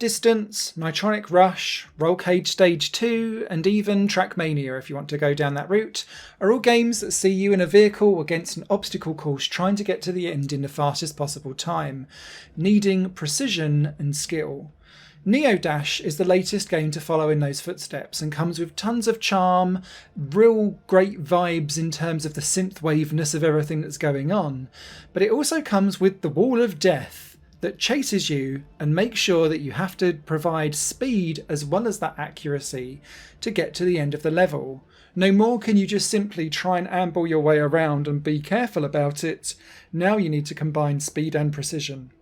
Distance, Nitronic Rush, Roll Cage Stage 2, and even Trackmania, if you want to go down that route, are all games that see you in a vehicle against an obstacle course trying to get to the end in the fastest possible time, needing precision and skill. Neodash is the latest game to follow in those footsteps and comes with tons of charm, real great vibes in terms of the synthwaveness of everything that's going on, but it also comes with the Wall of Death that chases you and makes sure that you have to provide speed as well as that accuracy to get to the end of the level. No more can you just simply try and amble your way around and be careful about it. Now you need to combine speed and precision.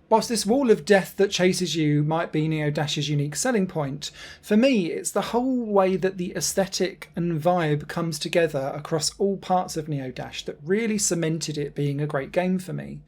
Whilst this wall of death that chases you might be Neodash's unique selling point, for me it's the whole way that the aesthetic and vibe comes together across all parts of Neodash that really cemented it being a great game for me.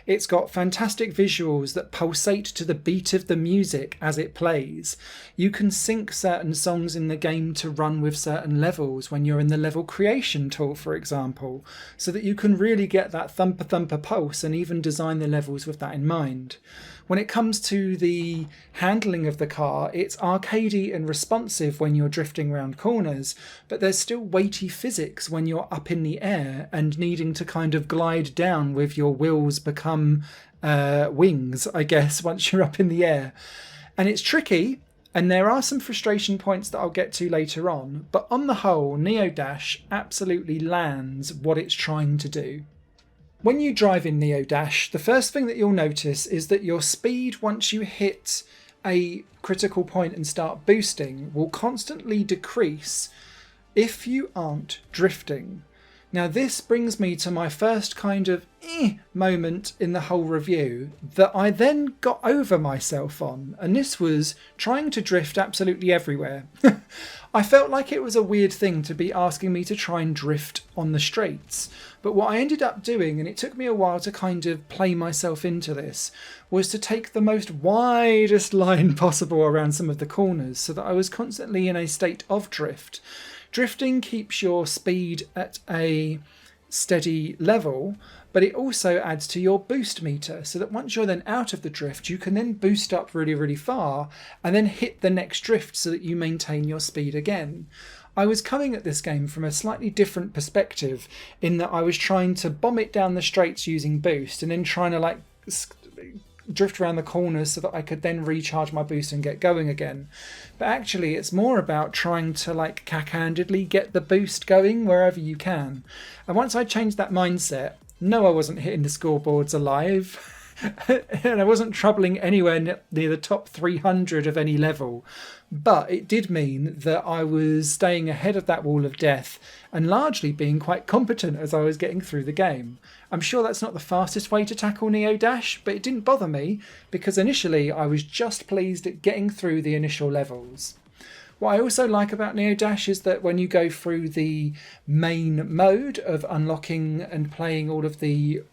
It's got fantastic visuals that pulsate to the beat of the music as it plays. You can sync certain songs in the game to run with certain levels when you're in the level creation tool, for example, so that you can really get that thumper thumper pulse and even design the levels with that in mind. When it comes to the handling of the car, it's arcadey and responsive when you're drifting around corners, but there's still weighty physics when you're up in the air and needing to kind of glide down with your wheels become wings, I guess, once you're up in the air. And it's tricky, and there are some frustration points that I'll get to later on, but on the whole, Neodash absolutely lands what it's trying to do. When you drive in Neodash, the first thing that you'll notice is that your speed, once you hit a critical point and start boosting, will constantly decrease if you aren't drifting. Now this brings me to my first kind of moment in the whole review that I then got over myself on, and this was trying to drift absolutely everywhere. I felt like it was a weird thing to be asking me to try and drift on the straights, but what I ended up doing, and it took me a while to kind of play myself into this, was to take the most widest line possible around some of the corners so that I was constantly in a state of drift. Drifting keeps your speed at a steady level, but it also adds to your boost meter so that once you're then out of the drift, you can then boost up really, really far and then hit the next drift so that you maintain your speed again. I was coming at this game from a slightly different perspective in that I was trying to bomb it down the straights using boost and then trying to like drift around the corners so that I could then recharge my boost and get going again. But actually it's more about trying to like cack-handedly get the boost going wherever you can. And once I changed that mindset, no, I wasn't hitting the scoreboards alive. And I wasn't troubling anywhere near the top 300 of any level. But it did mean that I was staying ahead of that wall of death and largely being quite competent as I was getting through the game. I'm sure that's not the fastest way to tackle Neodash, but it didn't bother me because initially I was just pleased at getting through the initial levels. What I also like about Neodash is that when you go through the main mode of unlocking and playing all of the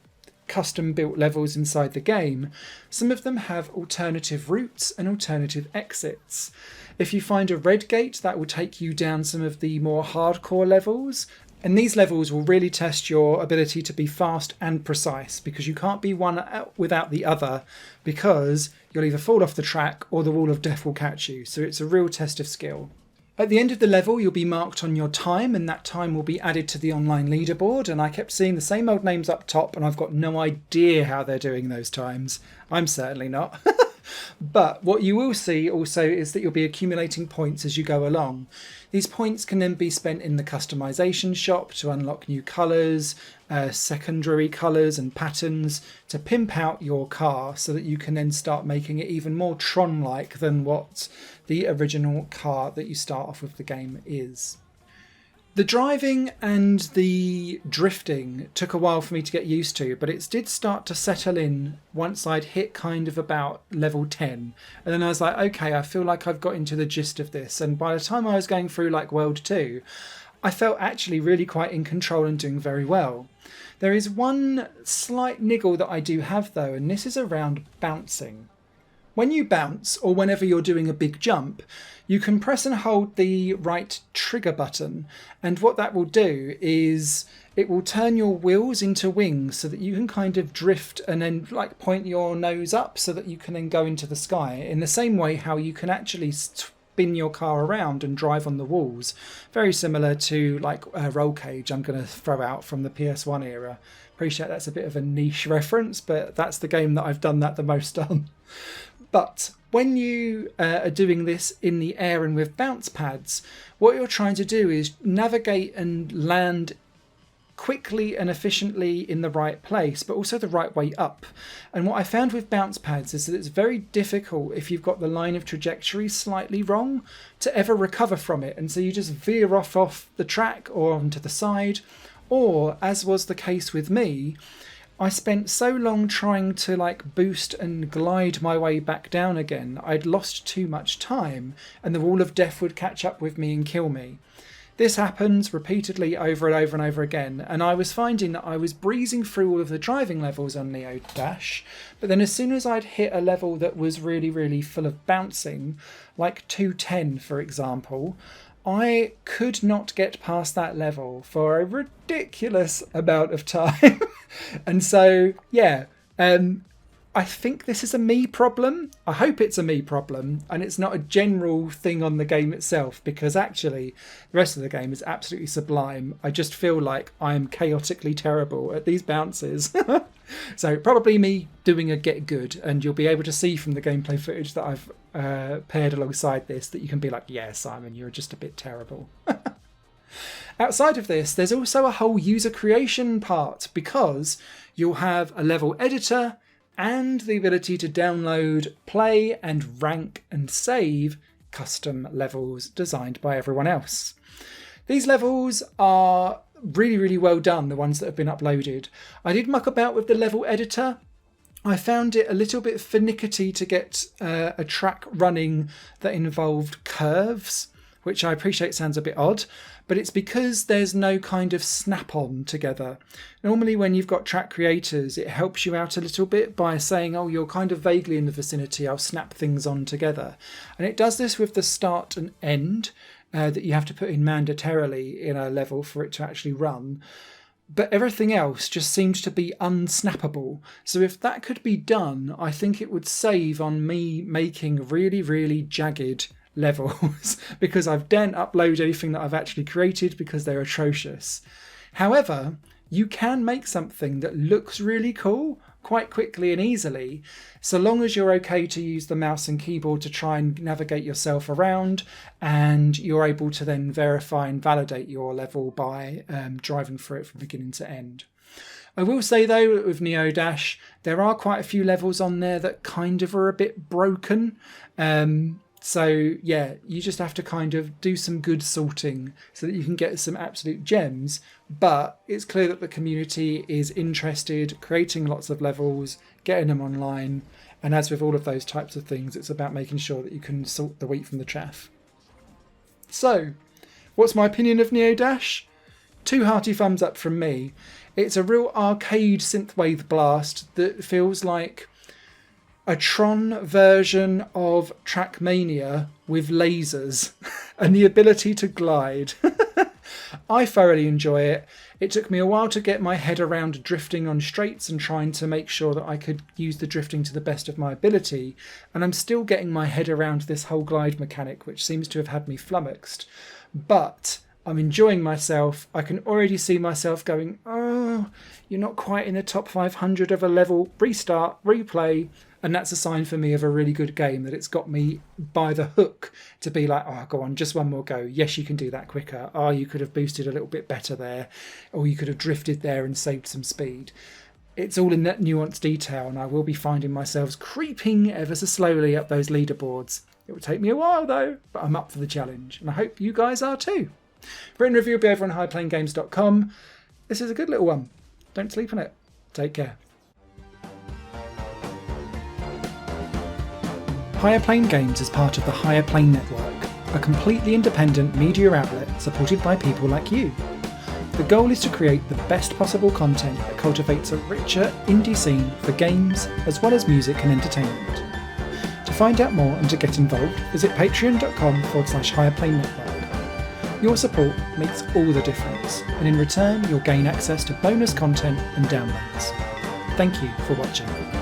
custom built levels inside the game, some of them have alternative routes and alternative exits. If you find a red gate, that will take you down some of the more hardcore levels, and these levels will really test your ability to be fast and precise because you can't be one without the other because you'll either fall off the track or the wall of death will catch you, so it's a real test of skill. At the end of the level, you'll be marked on your time, and that time will be added to the online leaderboard, and I kept seeing the same old names up top, and I've got no idea how they're doing those times. I'm certainly not. But what you will see also is that you'll be accumulating points as you go along. These points can then be spent in the customization shop to unlock new colours, secondary colours and patterns to pimp out your car so that you can then start making it even more Tron-like than what the original car that you start off with the game is. The driving and the drifting took a while for me to get used to, but it did start to settle in once I'd hit kind of about level 10. And then I was like, okay, I feel like I've got into the gist of this. And by the time I was going through like World 2, I felt actually really quite in control and doing very well. There is one slight niggle that I do have though, and this is around bouncing. When you bounce, or whenever you're doing a big jump, you can press and hold the right trigger button, and what that will do is it will turn your wheels into wings so that you can kind of drift and then like point your nose up so that you can then go into the sky, in the same way how you can actually spin your car around and drive on the walls. Very similar to like a roll cage I'm going to throw out from the PS1 era. Appreciate that's a bit of a niche reference, but that's the game that I've done that the most on. But when you are doing this in the air and with bounce pads, what you're trying to do is navigate and land quickly and efficiently in the right place, but also the right way up. And what I found with bounce pads is that it's very difficult, if you've got the line of trajectory slightly wrong, to ever recover from it. And so you just veer off the track or onto the side. Or, as was the case with me, I spent so long trying to like boost and glide my way back down again, I'd lost too much time and the wall of death would catch up with me and kill me. This happens repeatedly over and over and over again, and I was finding that I was breezing through all of the driving levels on Neodash, but then as soon as I'd hit a level that was really, really full of bouncing, like 210 for example, I could not get past that level for a ridiculous amount of time. And so, yeah, I think this is a me problem. I hope it's a me problem and it's not a general thing on the game itself, because actually the rest of the game is absolutely sublime. I just feel like I'm chaotically terrible at these bounces. So probably me doing a get good, and you'll be able to see from the gameplay footage that I've paired alongside this that you can be like, yeah, Simon, you're just a bit terrible. Outside of this, there's also a whole user creation part, because you'll have a level editor and the ability to download, play and rank and save custom levels designed by everyone else. These levels are really, really well done, the ones that have been uploaded. I did muck about with the level editor. I found it a little bit finicky to get a track running that involved curves, which I appreciate sounds a bit odd, but it's because there's no kind of snap-on together. Normally when you've got track creators, it helps you out a little bit by saying, oh, you're kind of vaguely in the vicinity, I'll snap things on together. And it does this with the start and end that you have to put in mandatorily in a level for it to actually run. But everything else just seems to be unsnappable. So if that could be done, I think it would save on me making really, really jagged levels because I daren't upload anything that I've actually created because they're atrocious. However, you can make something that looks really cool quite quickly and easily, so long as you're okay to use the mouse and keyboard to try and navigate yourself around, and you're able to then verify and validate your level by driving through it from beginning to end. I will say though, with Neodash, there are quite a few levels on there that kind of are a bit broken. So yeah, you just have to kind of do some good sorting so that you can get some absolute gems. But it's clear that the community is interested, creating lots of levels, getting them online. And as with all of those types of things, it's about making sure that you can sort the wheat from the chaff. So, what's my opinion of Neodash? 2 hearty thumbs up from me. It's a real arcade synthwave blast that feels like a Tron version of Trackmania with lasers and the ability to glide. I thoroughly enjoy it. It took me a while to get my head around drifting on straights and trying to make sure that I could use the drifting to the best of my ability, and I'm still getting my head around this whole glide mechanic, which seems to have had me flummoxed. But I'm enjoying myself. I can already see myself going, oh, you're not quite in the top 500 of a level. Restart, replay. And that's a sign for me of a really good game, that it's got me by the hook to be like, oh, go on, just one more go. Yes, you can do that quicker. Oh, you could have boosted a little bit better there. Or you could have drifted there and saved some speed. It's all in that nuanced detail, and I will be finding myself creeping ever so slowly up those leaderboards. It will take me a while though, but I'm up for the challenge. And I hope you guys are too. Written review will be over on highplayinggames.com. This is a good little one. Don't sleep on it. Take care. Higher Plane Games is part of the Higher Plane Network, a completely independent media outlet supported by people like you. The goal is to create the best possible content that cultivates a richer indie scene for games as well as music and entertainment. To find out more and to get involved, visit patreon.com/higherplane network. Your support makes all the difference, and in return you'll gain access to bonus content and downloads. Thank you for watching.